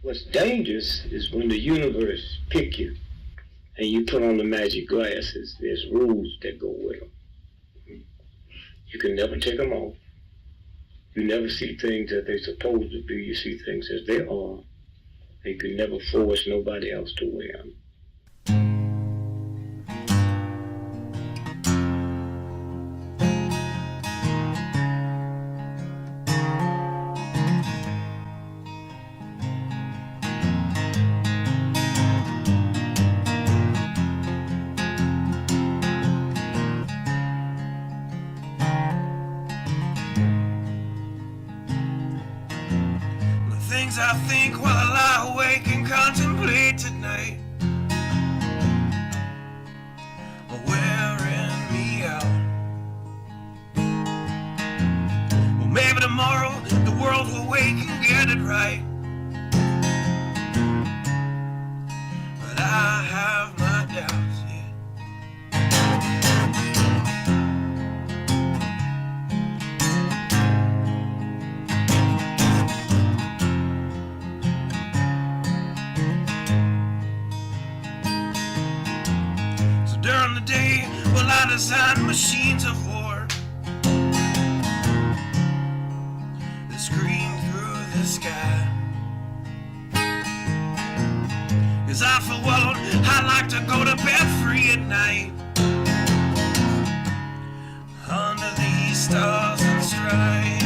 What's dangerous is when the universe pick you and you put on the magic glasses. There's rules that go with them. You can never take them off. You never see things that they're supposed to be. You see things as they are. And you can never force nobody else to wear them. Things I think while I lie awake and contemplate tonight are wearing me out. Well, maybe tomorrow the world will wake and get it right, but I have my doubts, yeah. During the day, well, I design machines of war that scream through the sky. 'Cause I, for one, I like to go to bed free at night under these stars and stripes.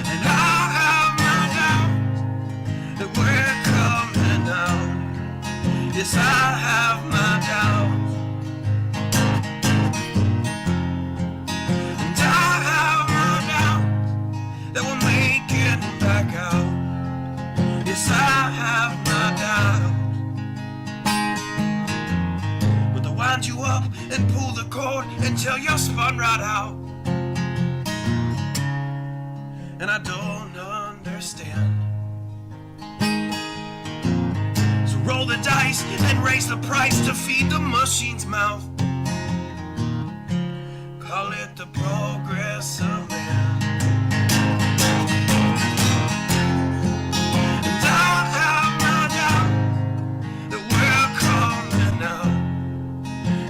And I have my doubts that we're coming out. Yes, I have my doubts, and I have my doubts that we'll make it back out. Yes, I have my doubts, but they'll wind you up and pull the cord until you're spun right out. And I don't understand. Roll the dice and raise the price to feed the machine's mouth. Call it the progress of man. And I have my doubt that we're coming out.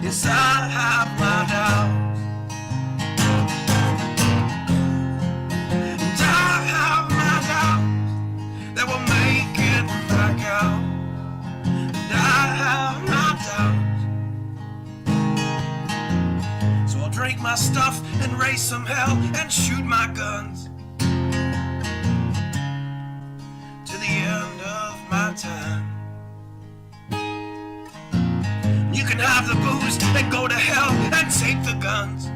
Yes, I have my doubt. And I have my doubt that we'll make it back out. I have my doubts, so I'll drink my stuff and raise some hell and shoot my guns to the end of my time. You can have the booze and go to hell and take the guns,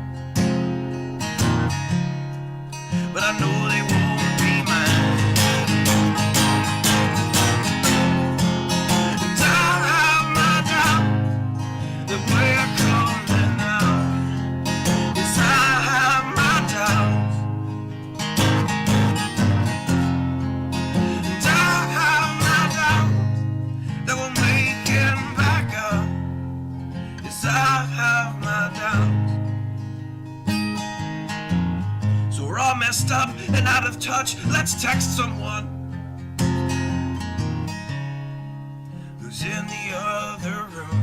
but I know they won't be mine. That we're coming out. Yes, I have my doubts, and I have my doubts that we'll make it back up. Yes, I have my doubts. So we're all messed up and out of touch. Let's text someone who's in the other room.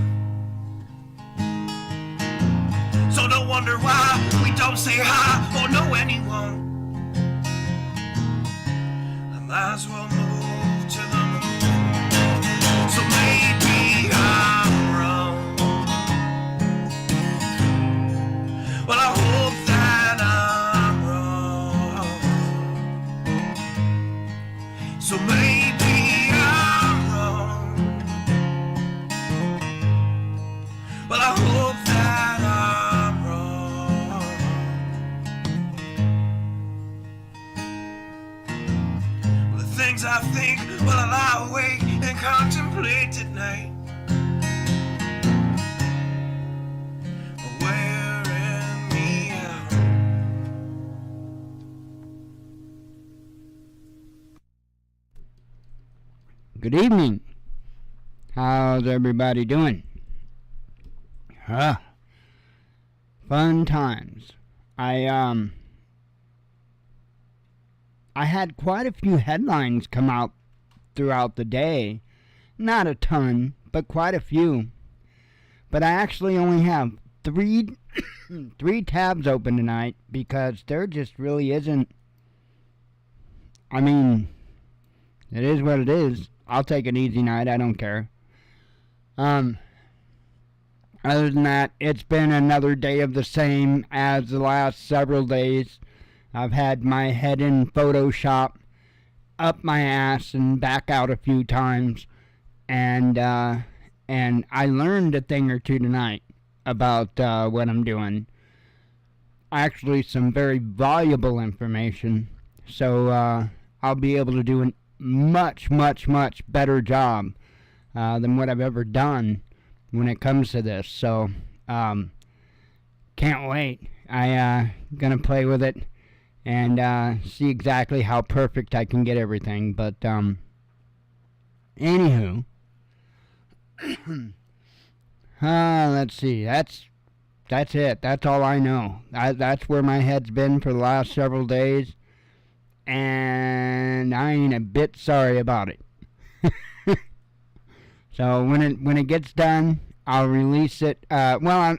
So don't wonder why we don't say hi or know anyone. I might as well move to the moon. So maybe I'm wrong. Well, I hope that I'm wrong. So maybe I'm wrong. Well, I hope that I'm wrong. Well, the things I think while I lie awake and contemplate at night are wearing me out. Good evening. How's everybody doing? Fun times. I I had quite a few headlines come out throughout the day. Not a ton, but quite a few. But I actually only have three tabs open tonight because there just really isn't. I mean, it is what it is. I'll take an easy night. I don't care. Other than that, it's been another day of the same as the last several days. I've had my head in Photoshop up my ass and back out a few times, and I learned a thing or two tonight about what I'm doing. Actually, some very valuable information. So I'll be able to do a much, much, much better job than what I've ever done when it comes to this. So can't wait. I gonna play with it and see exactly how perfect I can get everything. But anywho, let's see. That's it. That's all I know. That's where my head's been for the last several days, and I ain't a bit sorry about it. So when it gets done, I'll release it. Well,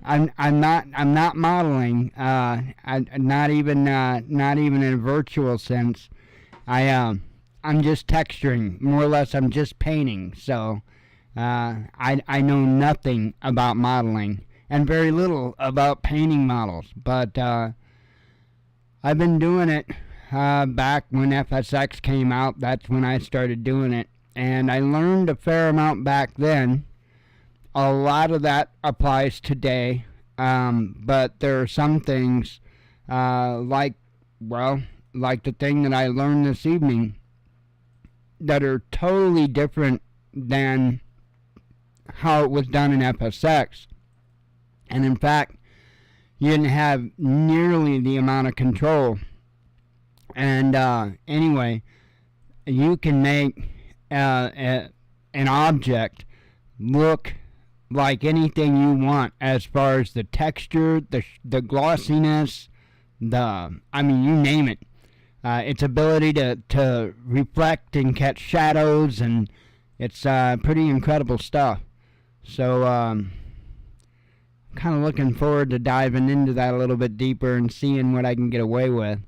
I'm not modeling. Not even in a virtual sense. I'm just texturing. More or less, I'm just painting. So I know nothing about modeling and very little about painting models. But I've been doing it back when FSX came out. That's when I started doing it. And I learned a fair amount back then. A lot of that applies today. But there are some things like the thing that I learned this evening that are totally different than how it was done in FSX. And in fact, you didn't have nearly the amount of control. And anyway, you can make an object look like anything you want as far as the texture, the glossiness, you name it. Its ability to reflect and catch shadows, and it's pretty incredible stuff. So kind of looking forward to diving into that a little bit deeper and seeing what I can get away with.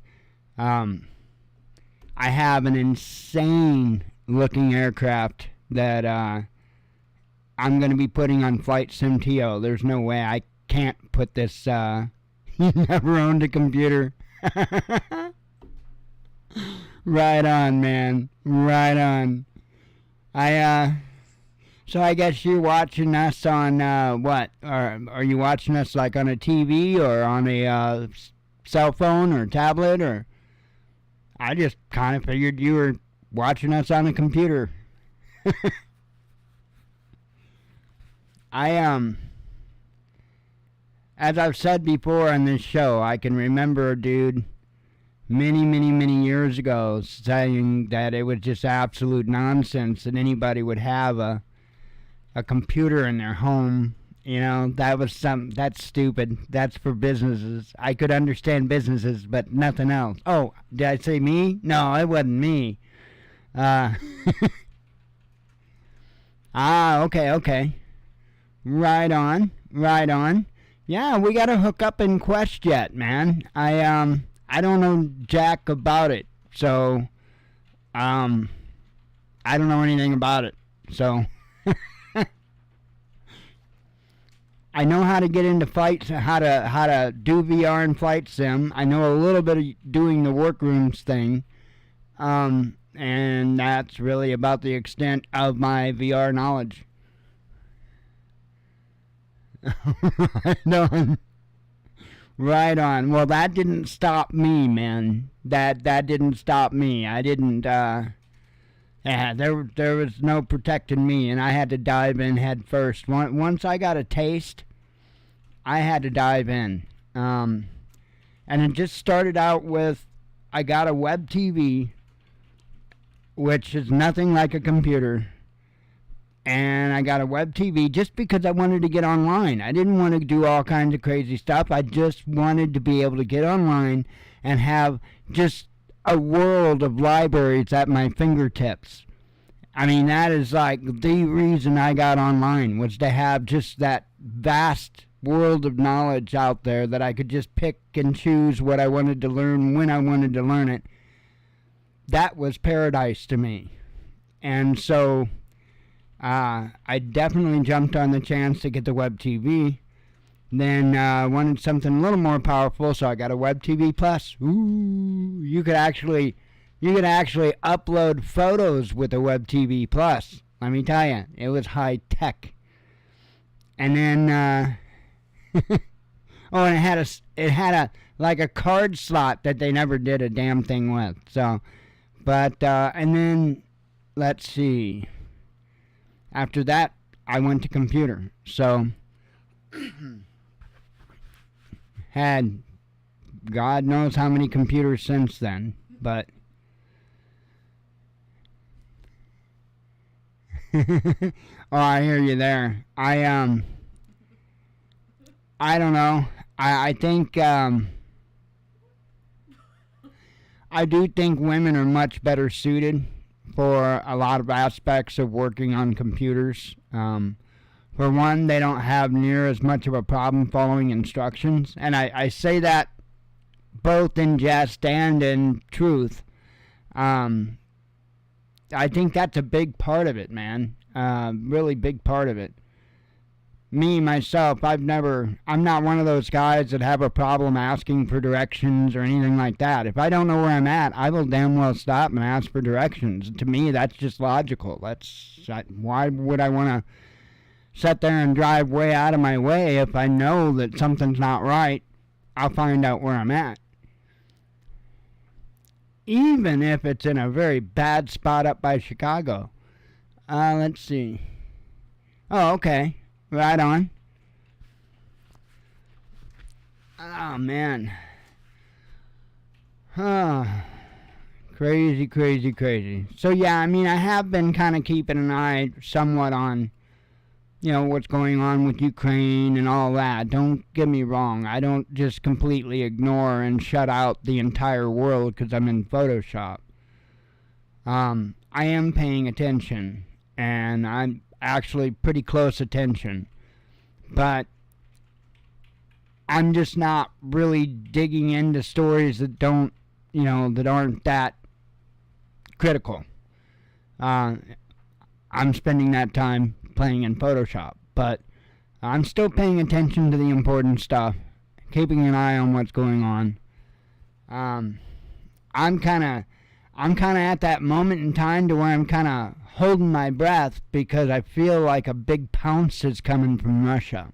I have an insane looking aircraft that I'm going to be putting on Flight Sim TO. There's no way I can't put this. You never owned a computer. Right on, man. Right on. So I guess you're watching us on what? Are you watching us like on a TV or on a cell phone or tablet? Or I just kind of figured you were watching us on a computer. As I've said before on this show, I can remember a dude many years ago saying that it was just absolute nonsense that anybody would have a computer in their home. You know, that's stupid. That's for businesses. I could understand businesses, but nothing else. Oh, did I say me? No, it wasn't me. Okay. Right on. Yeah, we gotta hook up in QuestJet, man. I don't know jack about it, so I don't know anything about it. So I know how to get into flights, how to do VR and flight sim. I know a little bit of doing the workrooms thing, and that's really about the extent of my VR knowledge. Right on. Well, that didn't stop me, man. That didn't stop me. I didn't. There was no protecting me, and I had to dive in head first. Once I got a taste, I had to dive in. And it just started out with, I got a web TV, which is nothing like a computer. And I got a web TV just because I wanted to get online. I didn't want to do all kinds of crazy stuff. I just wanted to be able to get online and have just a world of libraries at my fingertips. I mean, that is like the reason I got online, was to have just that vast world of knowledge out there that I could just pick and choose what I wanted to learn when I wanted to learn it. That was paradise to me. And so I definitely jumped on the chance to get the web TV. Then wanted something a little more powerful, so I got a web TV Plus. Ooh, you could actually upload photos with a web TV Plus. Let me tell you, it was high tech. And then oh, and it had a like a card slot that they never did a damn thing with. So, but and then let's see. After that, I went to computer. So. Had God knows how many computers since then, but oh, I hear you there. I don't know. I think I do think women are much better suited for a lot of aspects of working on computers. For one, they don't have near as much of a problem following instructions. And I say that both in jest and in truth. I think that's a big part of it, man. Really big part of it. Me, myself, I'm not one of those guys that have a problem asking for directions or anything like that. If I don't know where I'm at, I will damn well stop and ask for directions. To me, that's just logical. Why would I want to sit there and drive way out of my way if I know that something's not right? I'll find out where I'm at. Even if it's in a very bad spot up by Chicago. Let's see. Oh, okay. Right on. Oh, man. Crazy, crazy, crazy. So, yeah, I mean, I have been kind of keeping an eye somewhat on, what's going on with Ukraine and all that. Don't get me wrong. I don't just completely ignore and shut out the entire world because I'm in Photoshop. I am paying attention, and I'm actually pretty close attention. But I'm just not really digging into stories that don't, that aren't that critical. I'm spending that time playing in Photoshop, but I'm still paying attention to the important stuff, keeping an eye on what's going on. I'm kind of at that moment in time to where I'm kind of holding my breath because I feel like a big pounce is coming from Russia.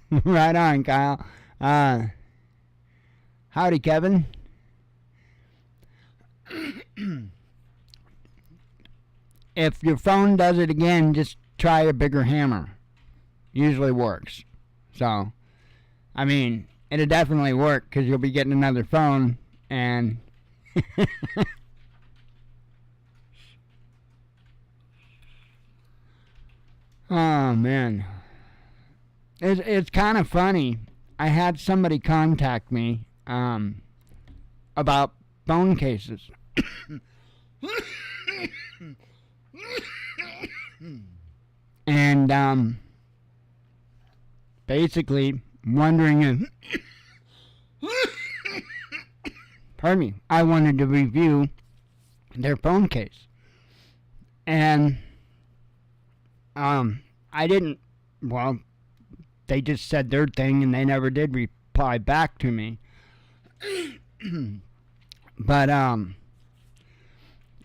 Right on, Kyle. Howdy, Kevin. If your phone does it again, just try a bigger hammer. Usually works. So, I mean, it'll definitely work because you'll be getting another phone and... Oh, man. It's kind of funny. I had somebody contact me about phone cases. And basically wondering if pardon me, I wanted to review their phone case. And I didn't, well, they just said their thing and they never did reply back to me. But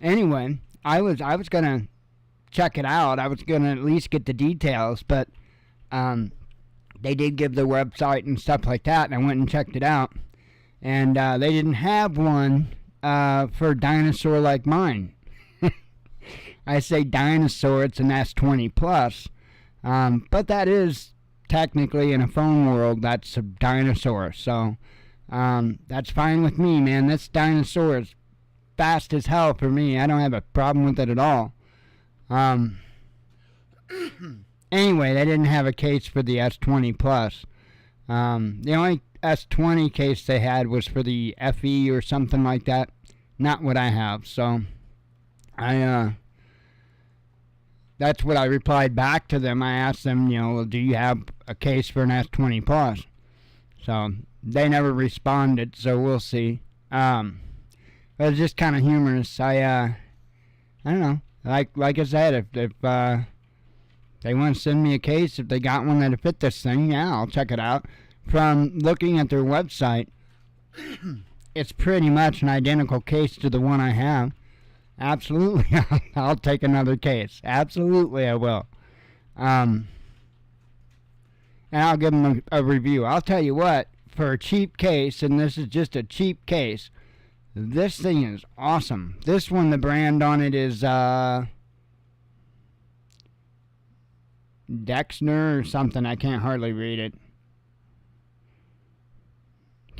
anyway, I was gonna check it out. I was gonna at least get the details, but they did give the website and stuff like that, and I went and checked it out, and they didn't have one for a dinosaur like mine. I say dinosaur, it's an S20 Plus, but that is technically, in a phone world, that's a dinosaur, so that's fine with me, man. This dinosaur is fast as hell for me. I don't have a problem with it at all. Anyway, they didn't have a case for the S20 Plus. The only S20 case they had was for the FE or something like that. Not what I have. So that's what I replied back to them. I asked them, do you have a case for an S20 Plus? So they never responded, so we'll see. But it's just kind of humorous. I don't know. Like I said, if they want to send me a case, if they got one that'll fit this thing, yeah, I'll check it out. From looking at their website, it's pretty much an identical case to the one I have. Absolutely, I'll take another case. Absolutely, I will. And I'll give them a review. I'll tell you what, for a cheap case, and this is just a cheap case, this thing is awesome. This one, the brand on it is Dexner or something. I can't hardly read it.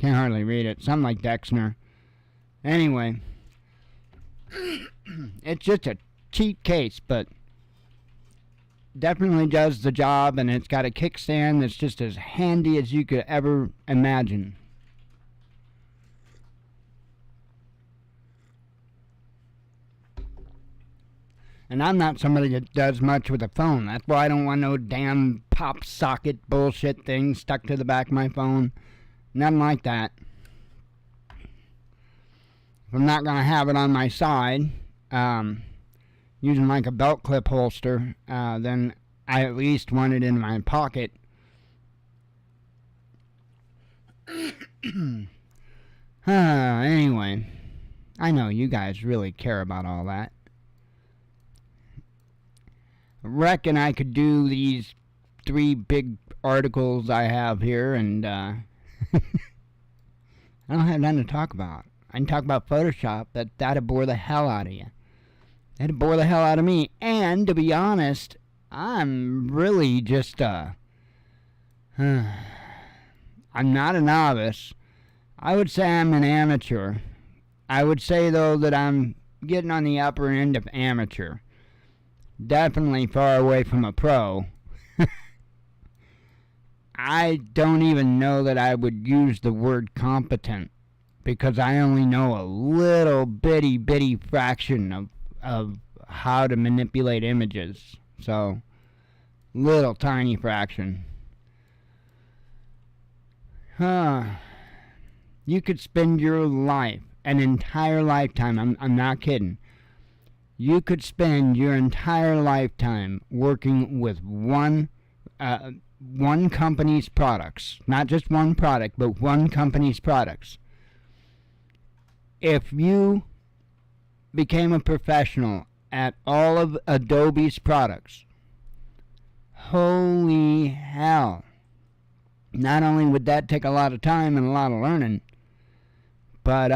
Something like Dexner. Anyway, it's just a cheap case, but definitely does the job, and it's got a kickstand that's just as handy as you could ever imagine. And I'm not somebody that does much with a phone. That's why I don't want no damn pop socket bullshit thing stuck to the back of my phone. Nothing like that. If I'm not going to have it on my side, using like a belt clip holster, then I at least want it in my pocket. Anyway, I know you guys really care about all that. I reckon I could do these 3 big articles I have here, and I don't have nothing to talk about. I can talk about Photoshop, but that'd bore the hell out of you. That'd bore the hell out of me. And to be honest, I'm really just I'm not a novice. I would say I'm an amateur. I would say, though, that I'm getting on the upper end of amateur. Definitely far away from a pro. I don't even know that I would use the word competent, because I only know a little bitty fraction of how to manipulate images. So, little tiny fraction. You could spend your life, an entire lifetime, I'm not kidding. You could spend your entire lifetime working with one company's products. Not just one product, but one company's products. If you became a professional at all of Adobe's products, holy hell. Not only would that take a lot of time and a lot of learning, but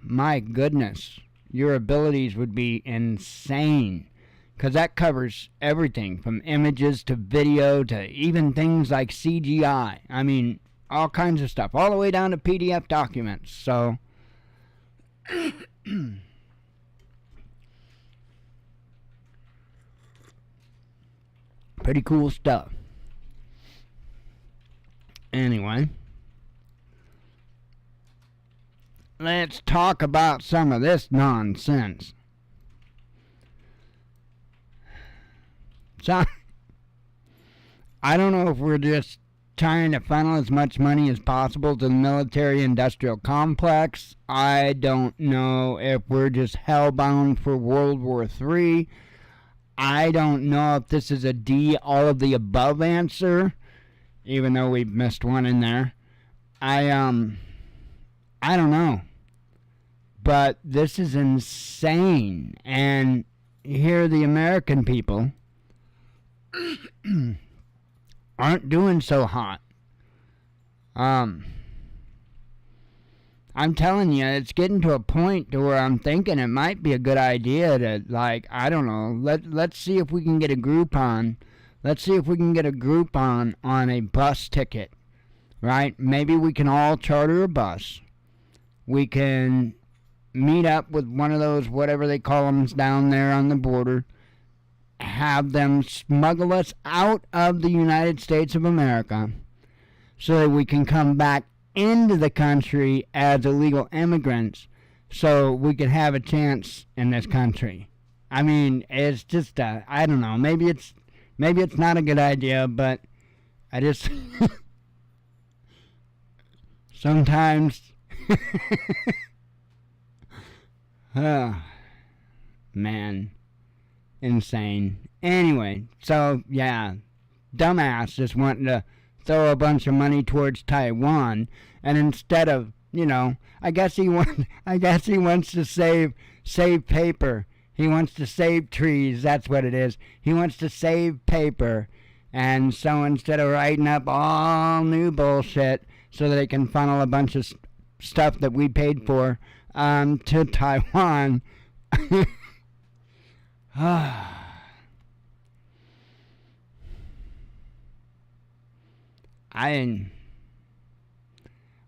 my goodness, your abilities would be insane, because that covers everything from images to video to even things like CGI. I mean, all kinds of stuff, all the way down to PDF documents. So pretty cool stuff. Anyway, let's talk about some of this nonsense. So, I don't know if we're just trying to funnel as much money as possible to the military-industrial complex. I don't know if we're just hellbound for World War III. I don't know if this is a D, all of the above answer, even though we missed one in there. I don't know. But this is insane. And here the American people aren't doing so hot. I'm telling you, it's getting to a point to where I'm thinking it might be a good idea to, like, I don't know, let's see if we can get a Groupon. Let's see if we can get a Groupon on a bus ticket, right? Maybe we can all charter a bus. We can meet up with one of those, whatever they call them down there on the border, have them smuggle us out of the United States of America so that we can come back into the country as illegal immigrants so we could have a chance in this country. I mean, it's just I don't know. Maybe it's not a good idea, but I just sometimes oh, man, insane. Anyway, so yeah, dumbass just wanting to throw a bunch of money towards Taiwan, and instead of, I guess he wants to save paper. He wants to save trees. That's what it is. He wants to save paper, and so instead of writing up all new bullshit so that they can funnel a bunch of stuff that we paid for to Taiwan.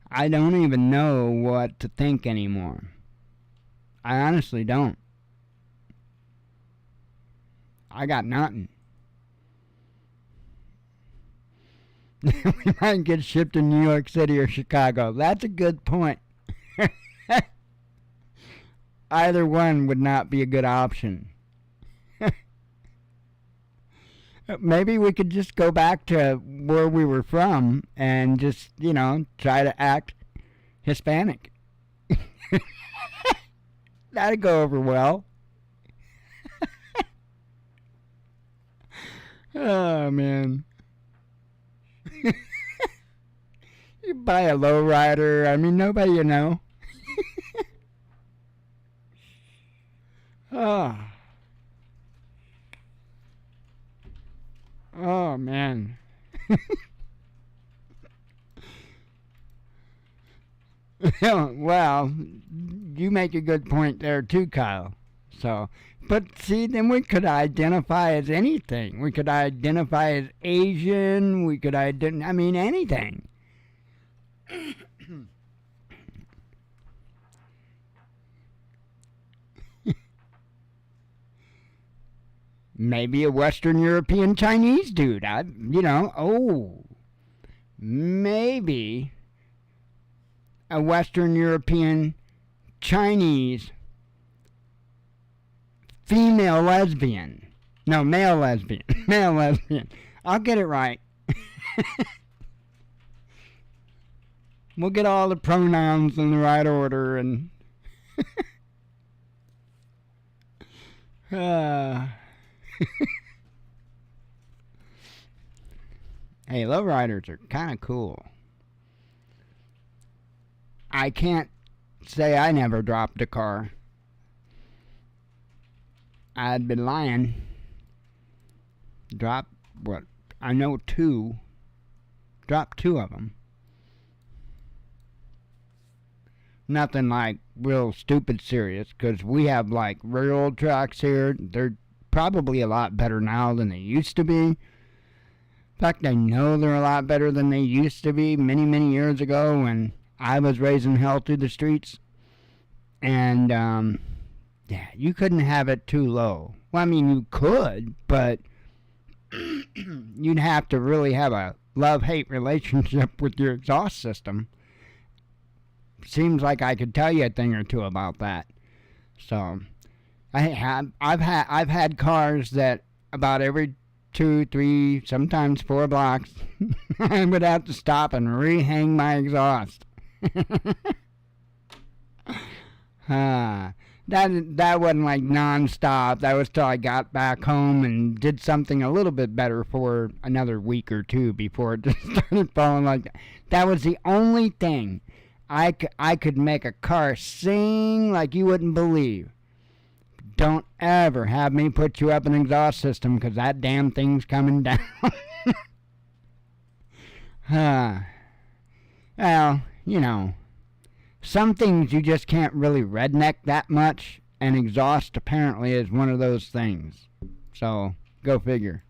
I don't even know what to think anymore. I honestly don't. I got nothing. We might get shipped to New York City or Chicago. That's a good point. Either one would not be a good option. Maybe we could just go back to where we were from and just, try to act Hispanic. That'd go over well. Oh, man. You buy a lowrider. I mean, nobody you know. Oh. Oh, man. Well, you make a good point there too, Kyle. So, but see, then we could identify as anything. We could identify as Asian. We could anything. Maybe a Western European Chinese dude. Maybe a Western European Chinese female lesbian. No, male lesbian. Male lesbian. I'll get it right. We'll get all the pronouns in the right order and hey, lowriders are kind of cool. I can't say I never dropped a car. I'd be lying. Dropped what? I know two. Dropped two of them. Nothing like real stupid serious, because we have like railroad tracks here. They're probably a lot better now than they used to be. In fact, I know they're a lot better than they used to be many, many years ago when I was raising hell through the streets. And, yeah, you couldn't have it too low. Well, I mean, you could, but you'd have to really have a love-hate relationship with your exhaust system. Seems like I could tell you a thing or two about that. So, I've had cars that about every 2, 3, sometimes 4 blocks, I would have to stop and rehang my exhaust. That wasn't like non-stop. That was till I got back home and did something a little bit better for another week or two before it just started falling like that. That was the only thing I could make a car sing like you wouldn't believe. Don't ever have me put you up an exhaust system, because that damn thing's coming down. Well, some things you just can't really redneck that much, and exhaust apparently is one of those things. So, go figure.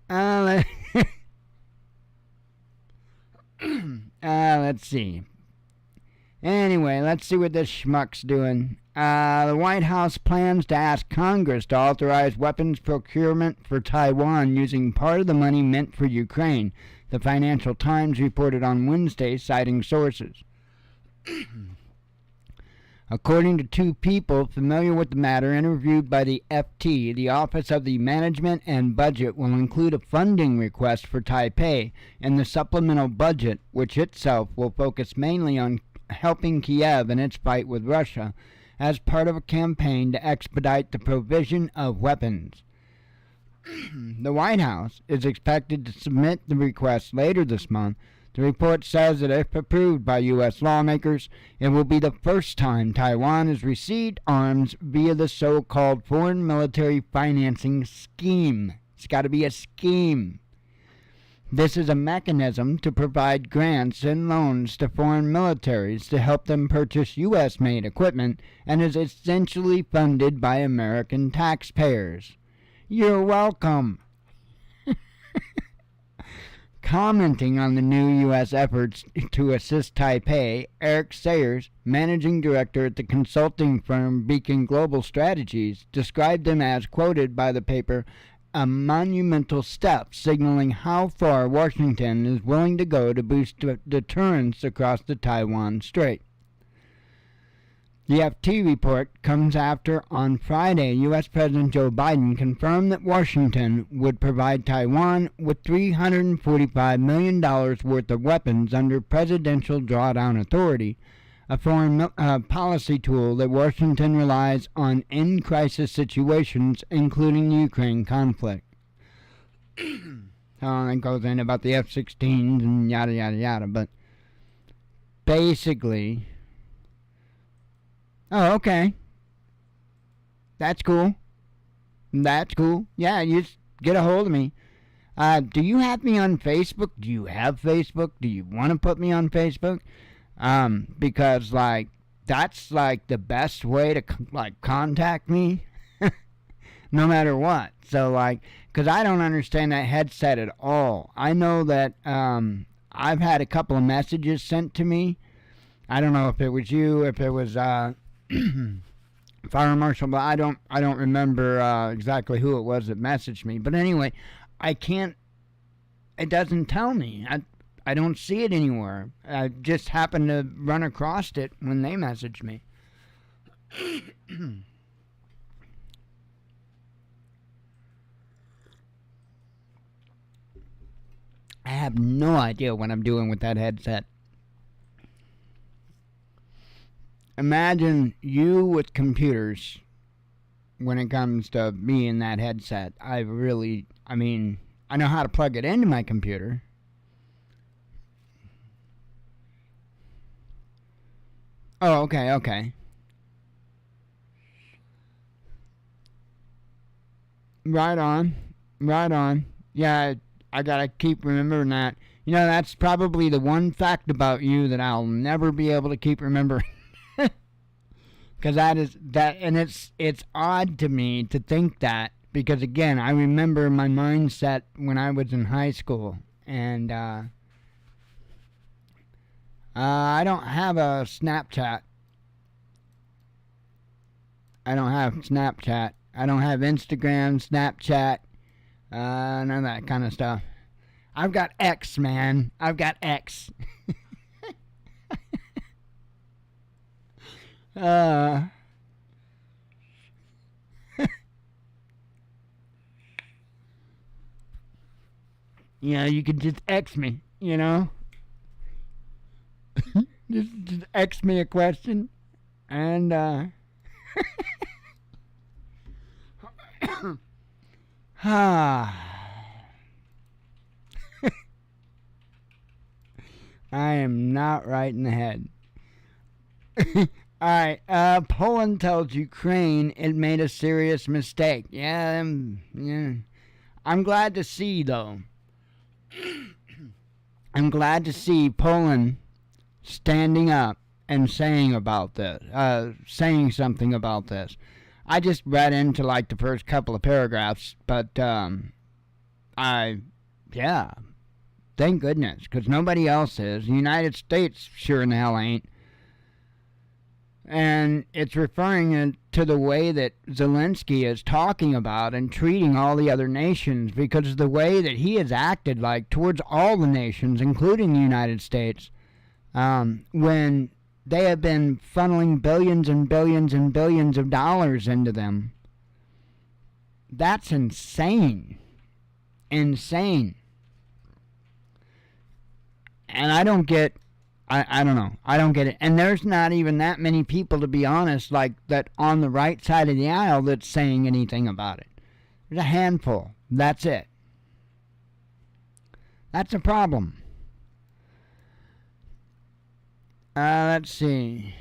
Let's see. Anyway, let's see what this schmuck's doing. The White House plans to ask Congress to authorize weapons procurement for Taiwan using part of the money meant for Ukraine, the Financial Times reported on Wednesday, citing sources. According to two people familiar with the matter interviewed by the FT, the Office of the Management and Budget will include a funding request for Taipei in the supplemental budget, which itself will focus mainly on helping Kiev in its fight with Russia as part of a campaign to expedite the provision of weapons. The White House is expected to submit the request later this month. The report says that if approved by U.S. lawmakers, it will be the first time Taiwan has received arms via the so-called Foreign Military Financing Scheme. It's got to be a scheme. This is a mechanism to provide grants and loans to foreign militaries to help them purchase U.S.-made equipment and is essentially funded by American taxpayers. You're welcome. Commenting on the new U.S. efforts to assist Taipei, Eric Sayers, managing director at the consulting firm Beacon Global Strategies, described them as, quoted by the paper, a monumental step signaling how far Washington is willing to go to boost deterrence across the Taiwan Strait. The FT report comes after, on Friday, U.S. President Joe Biden confirmed that Washington would provide Taiwan with $345 million worth of weapons under Presidential Drawdown Authority, a foreign policy tool that Washington relies on in crisis situations, including the Ukraine conflict. It goes in about the F-16s and yada, yada, yada, but basically... Oh, okay. That's cool. That's cool. Yeah, you just get a hold of me. Do you have me on Facebook? Do you have Facebook? Do you want to put me on Facebook? Because, like, that's, like, the best way to, like, contact me. No matter what. So, like, because I don't understand that headset at all. I know that, I've had a couple of messages sent to me. I don't know if it was you, if it was, Fire Marshal, but I don't remember exactly who it was that messaged me. But anyway, I can't. It doesn't tell me. I don't see it anywhere. I just happened to run across it when they messaged me. I have no idea what I'm doing with that headset. Imagine you with computers when it comes to me in that headset. I know how to plug it into my computer. Oh, okay. Right on. Yeah, I gotta keep remembering that. You know, that's probably the one fact about you that I'll never be able to keep remembering. Because and it's odd to me to think that, because again, I remember my mindset when I was in high school, and I don't have a Snapchat. I don't have Snapchat. I don't have Instagram, Snapchat, none of that kind of stuff. I've got X, man. I've got X. Yeah, you could just X me, you know? just X me a question, and, I am not right in the head. Alright, Poland tells Ukraine it made a serious mistake. Yeah. I'm glad to see, though. I'm glad to see Poland standing up and saying something about this. I just read into, like, the first couple of paragraphs, but, thank goodness, because nobody else is. The United States sure in the hell ain't. And it's referring to the way that Zelensky is talking about and treating all the other nations, because the way that he has acted like towards all the nations, including the United States, when they have been funneling billions and billions and billions of dollars into them. That's insane. Insane. And I don't get, I don't know. I don't get it. And there's not even that many people, to be honest, like that on the right side of the aisle that's saying anything about it. There's a handful. That's it. That's a problem. Let's see.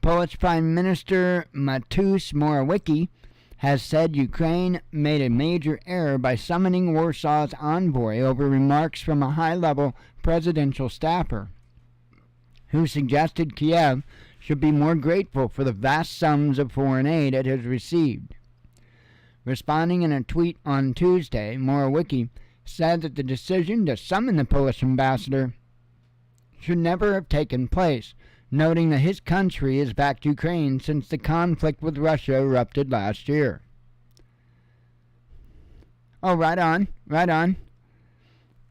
Polish Prime Minister Mateusz Morawiecki has said Ukraine made a major error by summoning Warsaw's envoy over remarks from a high-level presidential staffer who suggested Kiev should be more grateful for the vast sums of foreign aid it has received. Responding in a tweet on Tuesday, Morawiecki said that the decision to summon the Polish ambassador should never have taken place, noting that his country has backed Ukraine since the conflict with Russia erupted last year. Oh, right on, right on.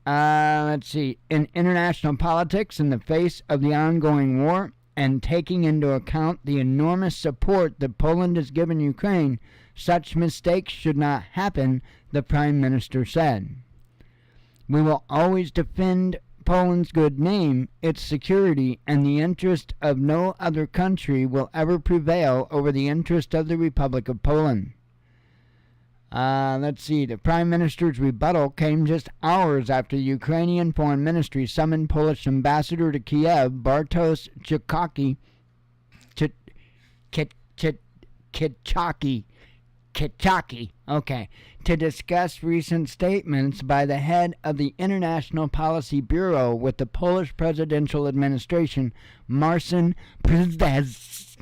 Let's see. In international politics, in the face of the ongoing war and taking into account the enormous support that Poland has given Ukraine, such mistakes should not happen, the Prime Minister said. We will always defend Poland's good name, its security, and the interest of no other country will ever prevail over the interest of the Republic of Poland. Let's see. The Prime Minister's rebuttal came just hours after the Ukrainian Foreign Ministry summoned Polish Ambassador to Kiev, Bartosz Kichaki, to discuss recent statements by the head of the International Policy Bureau with the Polish presidential administration, Marcin Przydaz.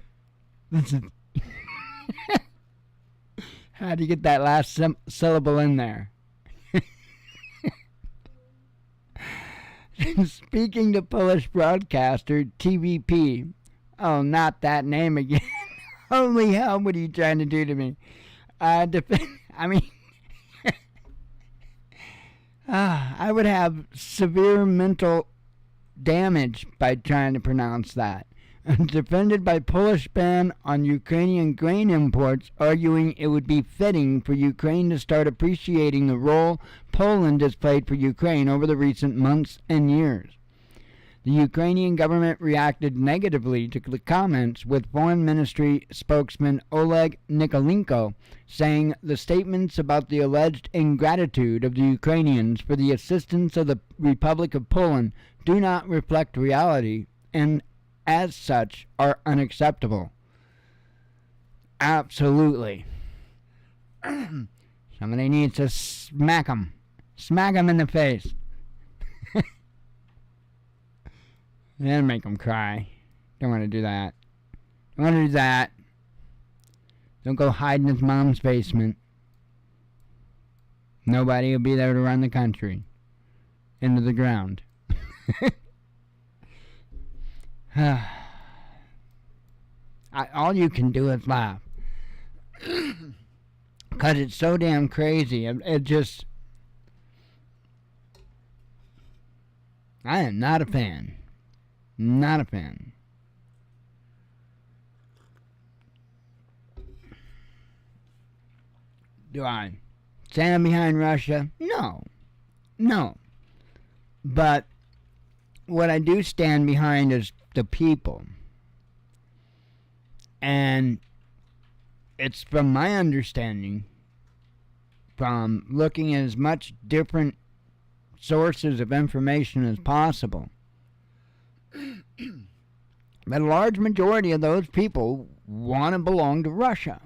How do you get that last syllable in there? Speaking to Polish broadcaster TVP. Oh, not that name again. Holy hell, what are you trying to do to me? I would have severe mental damage by trying to pronounce that. Defended by Polish ban on Ukrainian grain imports, arguing it would be fitting for Ukraine to start appreciating the role Poland has played for Ukraine over the recent months and years. The Ukrainian government reacted negatively to the comments, with Foreign Ministry spokesman Oleg Nikolenko saying the statements about the alleged ingratitude of the Ukrainians for the assistance of the Republic of Poland do not reflect reality and, as such, are unacceptable. Absolutely. Somebody needs to smack him. Smack him in the face. Then make him cry. Don't want to do that. Don't want to do that. Don't go hide in his mom's basement. Nobody will be there to run the country into the ground. All you can do is laugh. Because it's so damn crazy. It just... I am not a fan. Not a fan. Do I stand behind Russia? No. No. But what I do stand behind is the people. And it's from my understanding, from looking at as much different sources of information as possible, that a large majority of those people want to belong to Russia.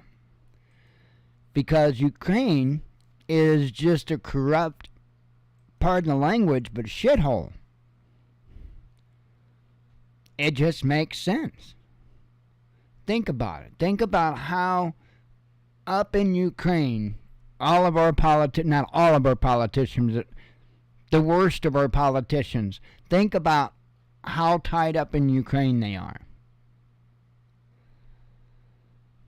Because Ukraine is just a corrupt, pardon the language, but shithole. It just makes sense. Think about it. Think about how up in Ukraine all of our not all of our politicians, the worst of our politicians. Think about how tied up in Ukraine they are.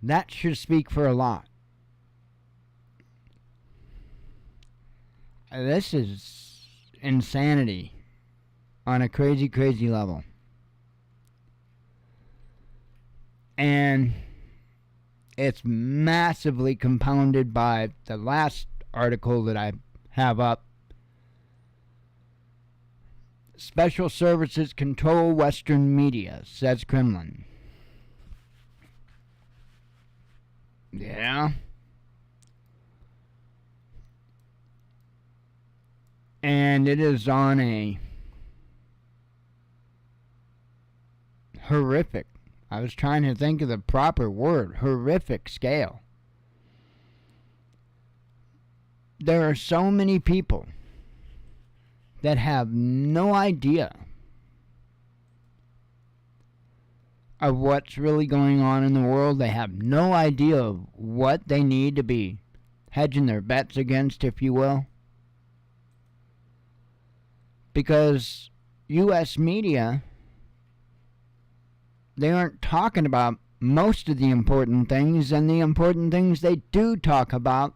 That should speak for a lot. This is insanity on a crazy, crazy level. And it's massively compounded by the last article that I have up. Special services control Western media, says Kremlin. Yeah. And it is on a horrific, I was trying to think of the proper word, horrific scale. There are so many people that have no idea of what's really going on in the world. They have no idea of what they need to be hedging their bets against, if you will. Because U.S. media, they aren't talking about most of the important things, and the important things they do talk about,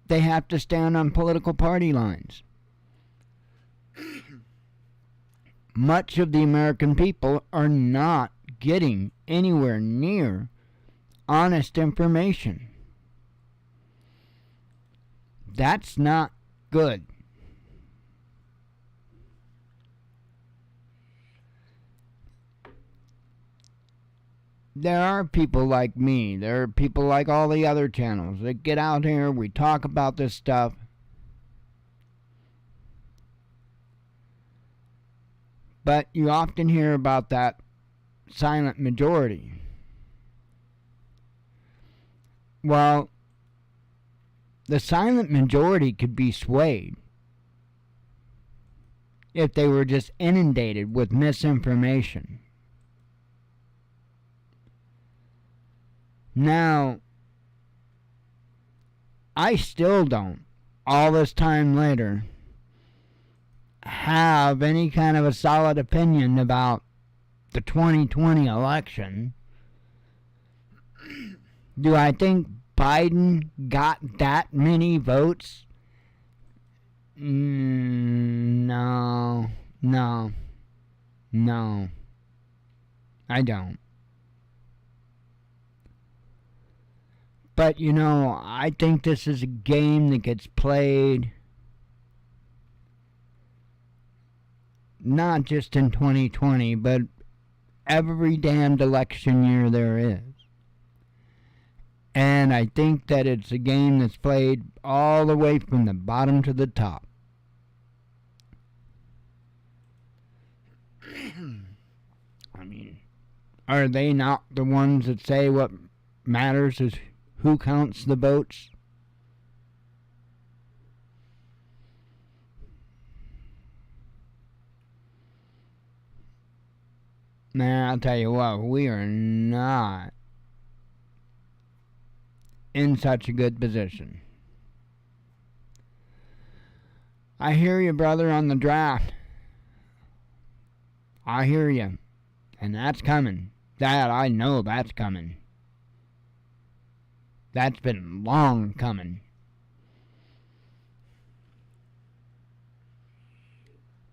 they have to stand on political party lines. Much of the American people are not getting anywhere near honest information. That's not good. There are people like me, there are people like all the other channels that get out here, we talk about this stuff. But you often hear about that silent majority. Well, the silent majority could be swayed if they were just inundated with misinformation. Now, I still don't, all this time later, have any kind of a solid opinion about the 2020 election. Do I think Biden got that many votes? No. I don't. But, you know, I think this is a game that gets played not just in 2020, but every damned election year there is. And I think that it's a game that's played all the way from the bottom to the top. I mean, are they not the ones that say what matters is who counts the votes? Nah, I'll tell you what, we are not in such a good position. I hear you, brother, on the draft. I hear you. And that's coming. That, I know that's coming. That's been long coming.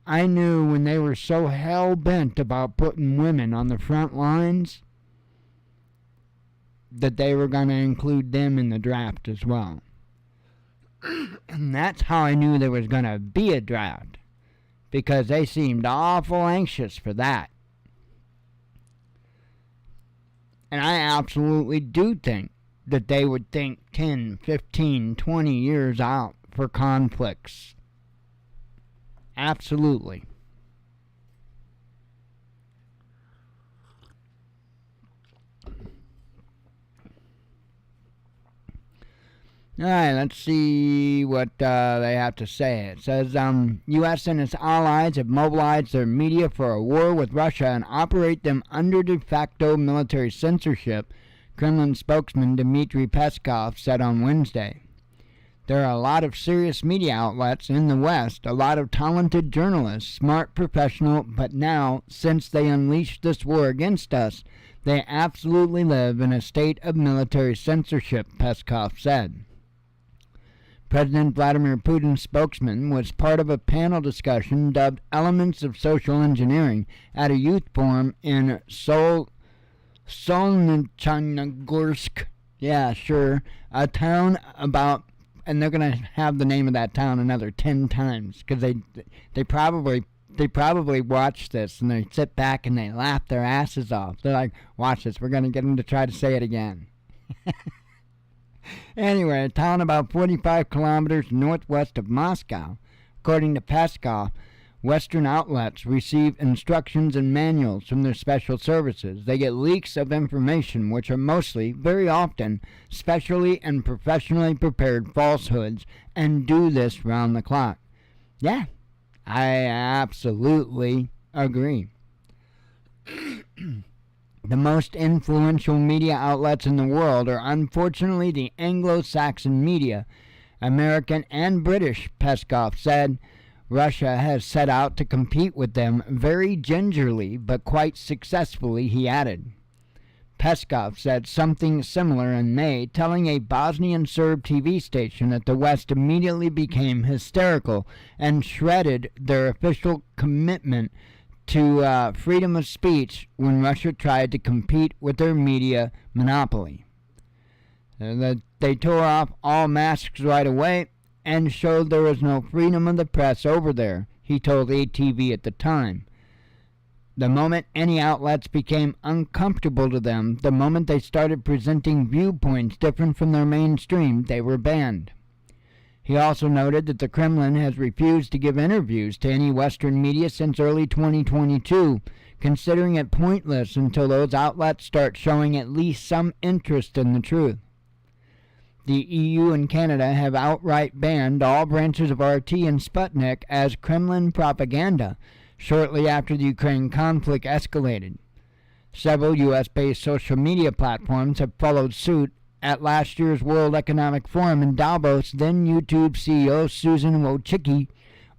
I knew when they were so hell-bent about putting women on the front lines that they were going to include them in the draft as well. And that's how I knew there was going to be a draft, because they seemed awful anxious for that. And I absolutely do think that they would think 10, 15, 20 years out for conflicts. Absolutely. Alright, let's see what they have to say. It says, U.S. and its allies have mobilized their media for a war with Russia and operate them under de facto military censorship Kremlin spokesman Dmitry Peskov said on Wednesday. There are a lot of serious media outlets in the West, a lot of talented journalists, smart professional, but now, since they unleashed this war against us, they absolutely live in a state of military censorship, Peskov said. President Vladimir Putin's spokesman was part of a panel discussion dubbed Elements of Social Engineering at a youth forum in Solnechynogorsk, a town about, and they're going to have the name of that town another 10 times, because they probably watch this, and they sit back and they laugh their asses off. They're like, watch this, we're going to get them to try to say it again. Anyway, a town about 45 kilometers northwest of Moscow. According to Peskov, Western outlets receive instructions and manuals from their special services. They get leaks of information, which are mostly, very often, specially and professionally prepared falsehoods, and do this round the clock. Yeah, I absolutely agree. The most influential media outlets in the world are unfortunately the Anglo-Saxon media, American and British, Peskov said. Russia has set out to compete with them very gingerly, but quite successfully, he added. Peskov said something similar in May, telling a Bosnian Serb TV station that the West immediately became hysterical and shredded their official commitment to freedom of speech when Russia tried to compete with their media monopoly. They tore off all masks right away and showed there was no freedom of the press over there, he told ATV at the time. The moment any outlets became uncomfortable to them, the moment they started presenting viewpoints different from their mainstream, they were banned. He also noted that the Kremlin has refused to give interviews to any Western media since early 2022, considering it pointless until those outlets start showing at least some interest in the truth. The EU and Canada have outright banned all branches of RT and Sputnik as Kremlin propaganda shortly after the Ukraine conflict escalated. Several U.S.-based social media platforms have followed suit. At last year's World Economic Forum in Davos, then YouTube CEO Susan Wojcicki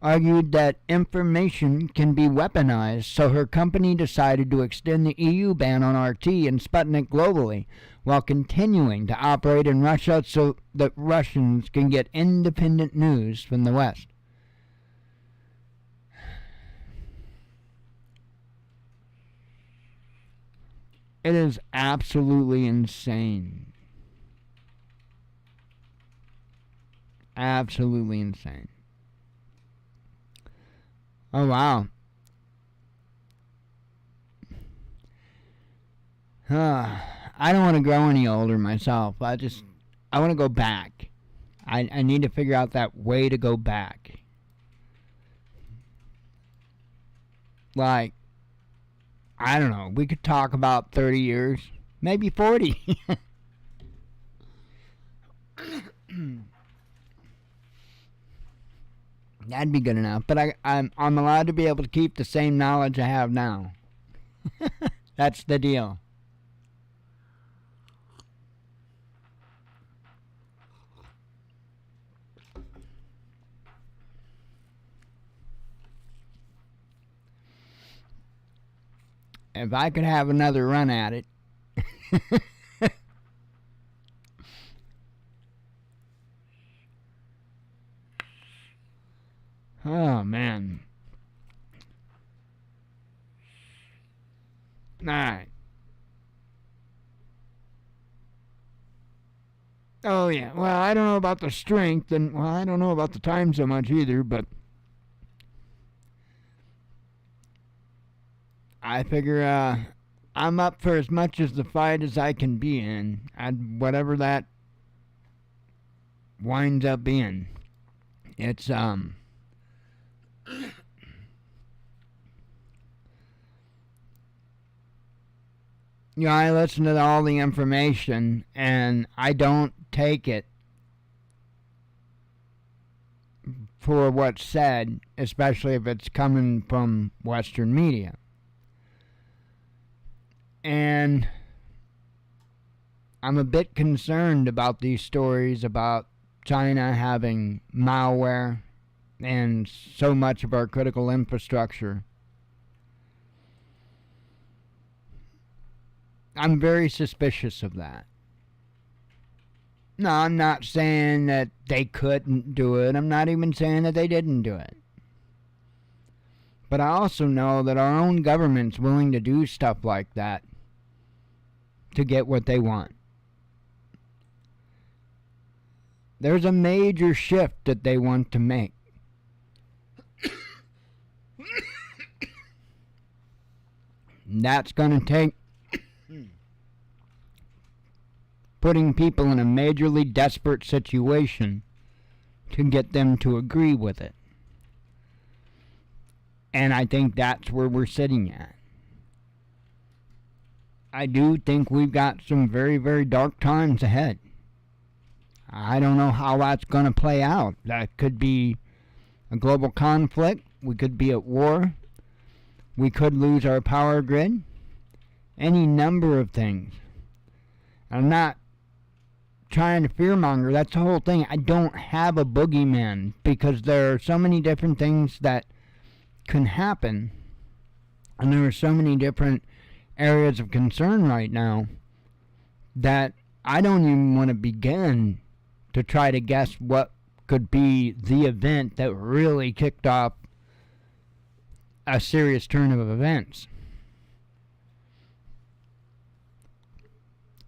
argued that information can be weaponized, so her company decided to extend the EU ban on RT and Sputnik globally, while continuing to operate in Russia so that Russians can get independent news from the West. It is absolutely insane. Absolutely insane. Oh, wow. I don't want to grow any older myself. I want to go back. I need to figure out that way to go back. Like, I don't know. We could talk about 30 years. Maybe 40. That'd be good enough. But I'm allowed to be able to keep the same knowledge I have now. That's the deal. If I could have another run at it. Oh, man. Alright. Oh, yeah. Well, I don't know about the strength, and, well, I don't know about the time so much either, but I figure, I'm up for as much as the fight as I can be in, whatever that winds up being. It's, I listen to all the information, and I don't take it for what's said, especially if it's coming from Western media. And I'm a bit concerned about these stories about China having malware and so much of our critical infrastructure. I'm very suspicious of that. No, I'm not saying that they couldn't do it. I'm not even saying that they didn't do it. But I also know that our own government's willing to do stuff like that to get what they want. There's a major shift that they want to make. That's going to take putting people in a majorly desperate situation to get them to agree with it. And I think that's where we're sitting at. I do think we've got some very, very dark times ahead. I don't know how that's going to play out. That could be a global conflict. We could be at war. We could lose our power grid. Any number of things. I'm not trying to fearmonger. That's the whole thing. I don't have a boogeyman because there are so many different things that can happen. And there are so many different areas of concern right now that I don't even want to begin to try to guess what could be the event that really kicked off a serious turn of events.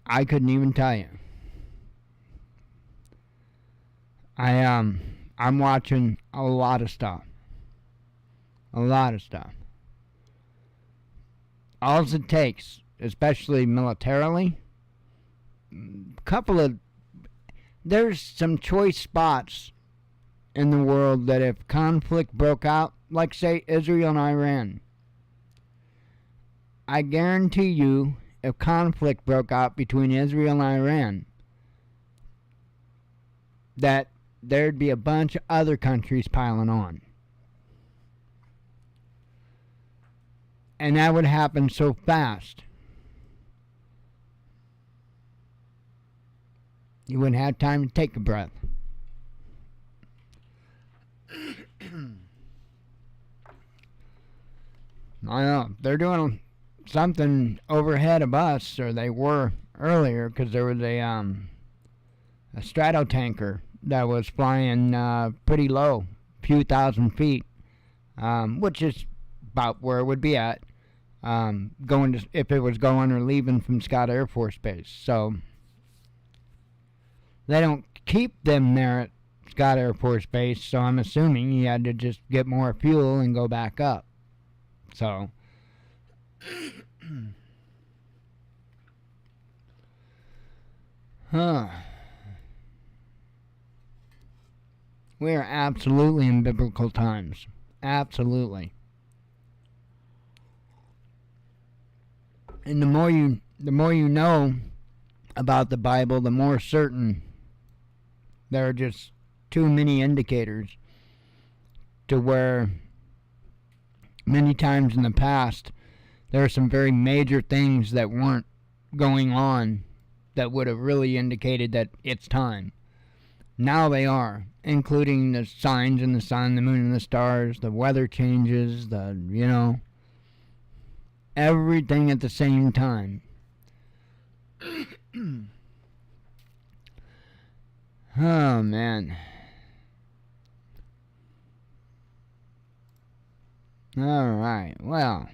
I couldn't even tell you. I'm watching a lot of stuff. A lot of stuff. All it takes, especially militarily, there's some choice spots in the world that if conflict broke out, like say Israel and Iran, I guarantee you if conflict broke out between Israel and Iran, that there'd be a bunch of other countries piling on. And that would happen so fast. You wouldn't have time to take a breath. I know. They're doing something overhead of us, or they were earlier, because there was a stratotanker that was flying pretty low, a few thousand feet, which is about where it would be at, if it was going or leaving from Scott Air Force Base. So they don't keep them there at Scott Air Force Base, so I'm assuming he had to just get more fuel and go back up. So we are absolutely in biblical times. Absolutely. And the more you know about the Bible, the more certain there are just too many indicators to where many times in the past there are some very major things that weren't going on that would have really indicated that it's time. Now they are, including the signs in the sun, the moon, and the stars, the weather changes, everything at the same time. Oh, man. All right, well,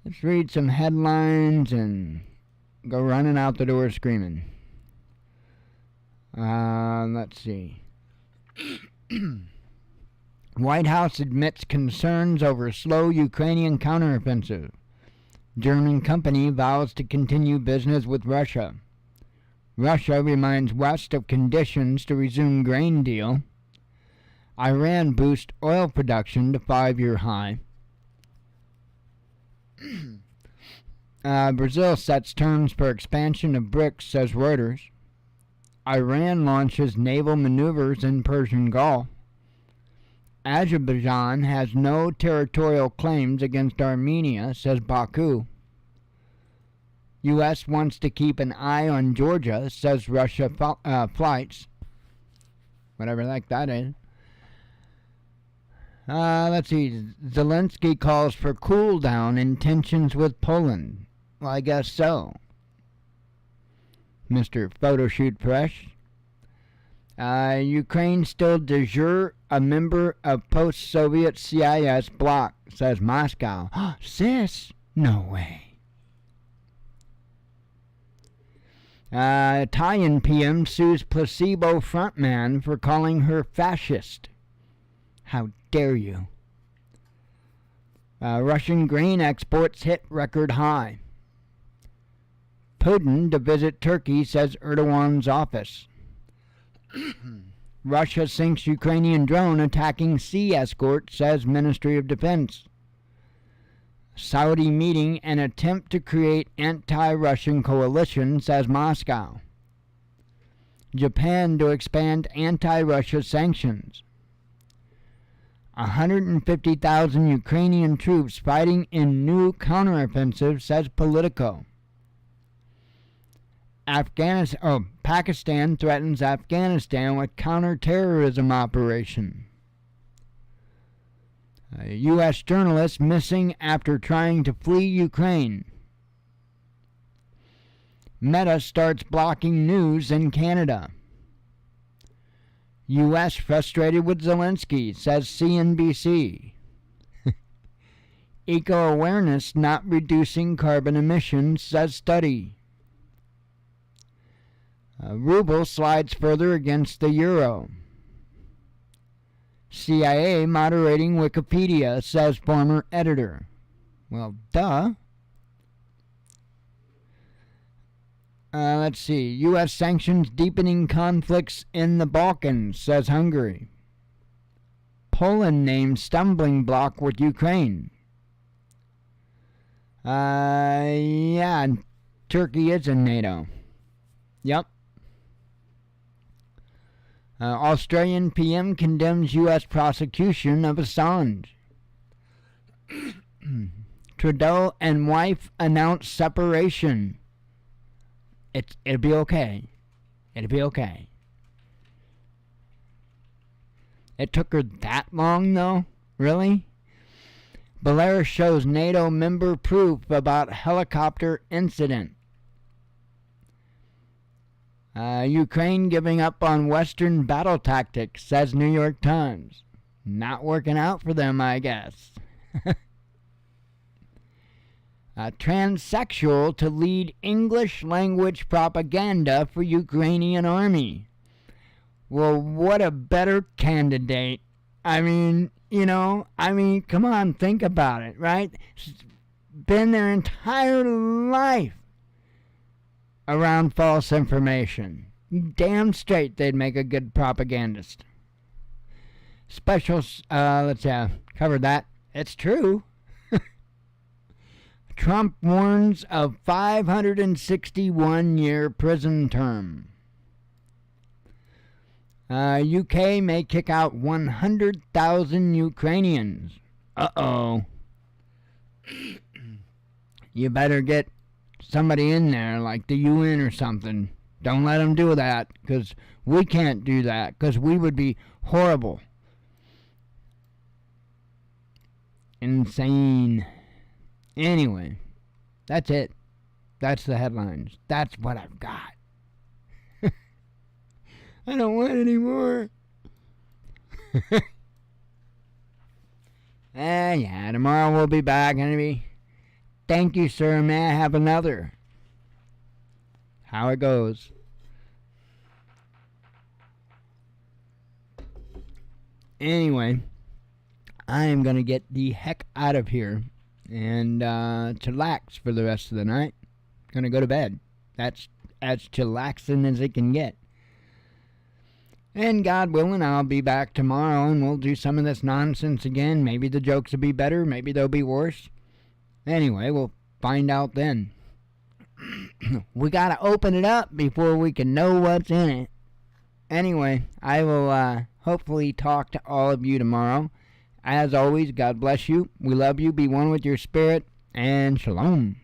let's read some headlines and go running out the door screaming. Let's see. White House admits concerns over slow Ukrainian counteroffensive. German company vows to continue business with Russia. Russia reminds West of conditions to resume grain deal. Iran boosts oil production to 5-year high. Brazil sets terms for expansion of BRICS, says Reuters. Iran launches naval maneuvers in Persian Gulf. Azerbaijan has no territorial claims against Armenia, says Baku. U.S. wants to keep an eye on Georgia, says Russia flights. Whatever the heck that is. Let's see. Zelensky calls for cool down in tensions with Poland. Well, I guess so. Mr. Photoshoot Fresh. Ukraine still de jure a member of post-Soviet CIS bloc, says Moscow. Sis? No way. Italian PM sues placebo frontman for calling her fascist. How dare you? Russian grain exports hit record high. Putin to visit Turkey, says Erdogan's office. Russia sinks Ukrainian drone attacking sea escort, says Ministry of Defense. Saudi meeting an attempt to create anti-Russian coalition, says Moscow. Japan to expand anti-Russia sanctions. 150,000 Ukrainian troops fighting in new counteroffensive, says Politico. Pakistan threatens Afghanistan with counterterrorism operation. A U.S. journalist missing after trying to flee Ukraine. Meta starts blocking news in Canada. U.S. frustrated with Zelensky, says CNBC. Eco-awareness not reducing carbon emissions, says study. Ruble slides further against the euro. CIA moderating Wikipedia, says former editor. Well, duh. Let's see. U.S. sanctions deepening conflicts in the Balkans, says Hungary. Poland named stumbling block with Ukraine. Yeah, Turkey is in NATO. Yep. Australian PM condemns U.S. prosecution of Assange. Trudeau and wife announce separation. It'll be okay. It'll be okay. It took her that long, though? Really? Belarus shows NATO member proof about helicopter incident. Ukraine giving up on Western battle tactics, says New York Times. Not working out for them, I guess. Transsexual to lead English language propaganda for Ukrainian army. Well, what a better candidate. I mean, come on, think about it, right? Been their entire life around false information. Damn straight they'd make a good propagandist. Let's cover that. It's true. Trump warns of 561-year prison term. UK may kick out 100,000 Ukrainians. Uh-oh. You better get somebody in there, like the UN or something. Don't let them do that, because we can't do that, because we would be horrible. Insane. Anyway, that's it. That's the headlines. That's what I've got. I don't want any more. Yeah, tomorrow we'll be back, Anyway, thank you, sir. May I have another? How it goes. Anyway, I am going to get the heck out of here and chillax for the rest of the night. Going to go to bed. That's as chillaxing as it can get. And God willing, I'll be back tomorrow and we'll do some of this nonsense again. Maybe the jokes will be better. Maybe they'll be worse. Anyway, we'll find out then. We got to open it up before we can know what's in it. Anyway, I will hopefully talk to all of you tomorrow. As always, God bless you. We love you. Be one with your spirit. And shalom.